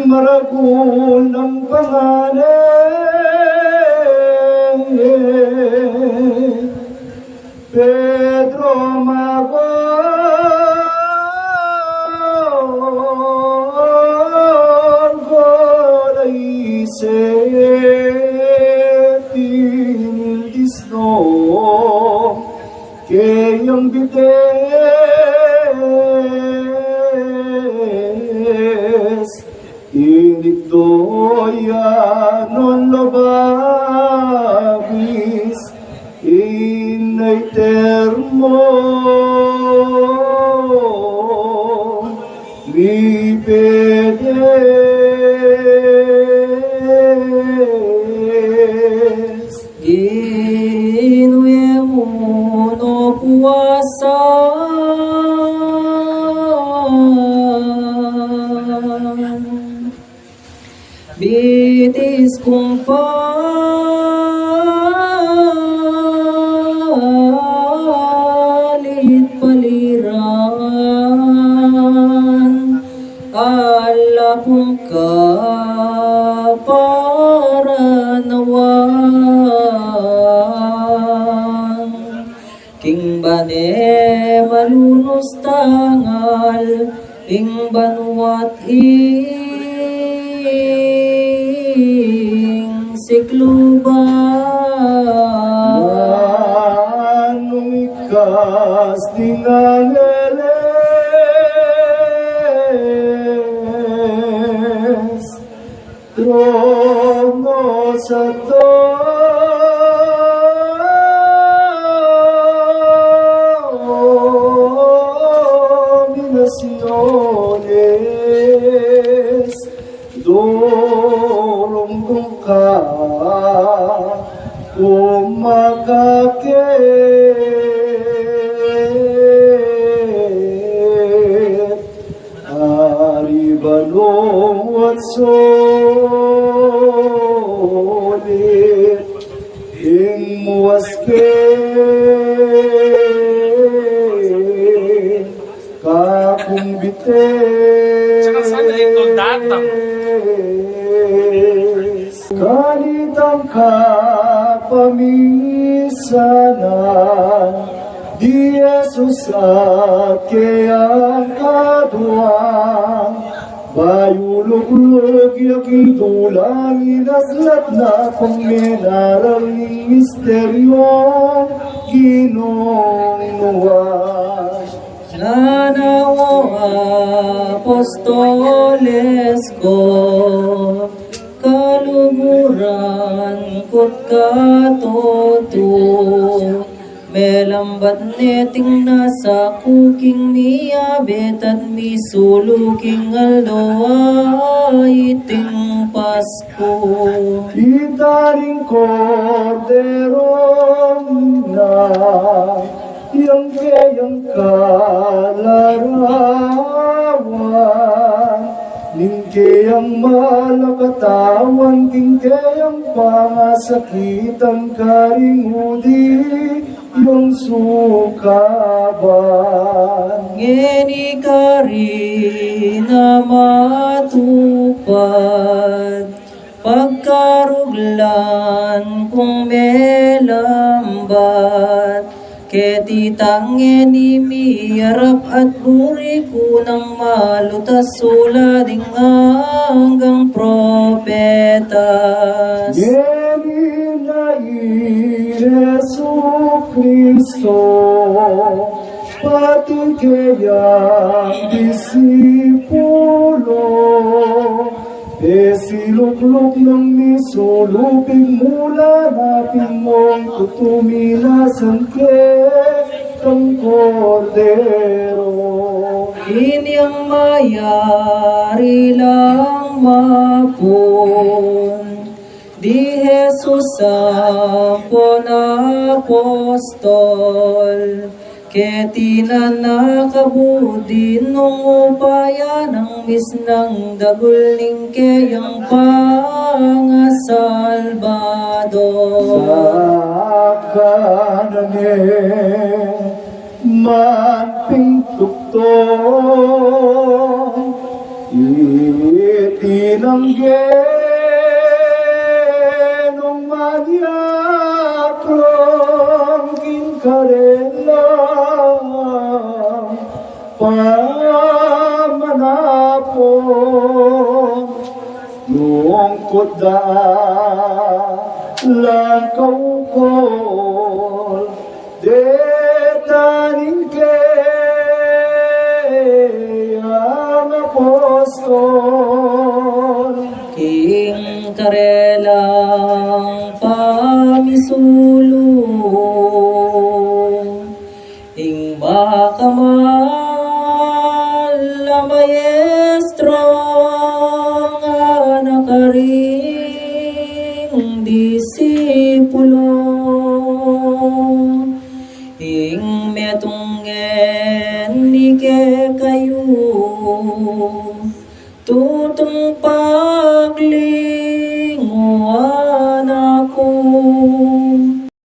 Maragul ng pangalan, Pedro Magol, Gorayse, Tinildisno, Kayang bites, Inigdoya non lobabis, Inay termo, Lipedes, Inuyemo no puwasa, bitis kong palit paliran, alapong ka para nawan. King bane malunos tangal, ing banuat sikluban. Anong ikas dinangeles, trono sa dominaciones, dorong ka umakakit, aribalong at solit, ing muwaske, kakong bites, kanitang kapamisanan, di Jesus at kayang kaduang, bayulog-log yakidulang inaslat na pangmenarang misteryong ginungnuan. Nanawo apostoles ko, kaluguran ko't katoto, melambat neting nasa kuking miyabet at misuluking aldoa iting Pasko. Itaring korderong na, yang kayang kalarawan, ning kayang malakatawan, king kayang pangasakitan, karingudi yung sukaban. Ngeni kari na matupad, pagkaruglan kung melambat, ketitang ngeni miyarap at buri ko ng malutas sulading hanggang propetas. Ngeni na Yesu Kristo, pati kayang disipulo, siluklok ng misuluping mula napin mong kutuminasan ketong kordero. Inyang mayari lang mapun, di Jesus ampon apostol, ketinan nakabudin nung upaya ng misnang daguling kayang pangasalbador. Sa kanan man pingtukto, itinangge nung manyakrong kinkarela pamanapon nung kuda lang kaukol detaning ang apostol King karelang pamisulong ing makamal na maestro nga nakaring disipulo ing metungen ni kayo tutong pagli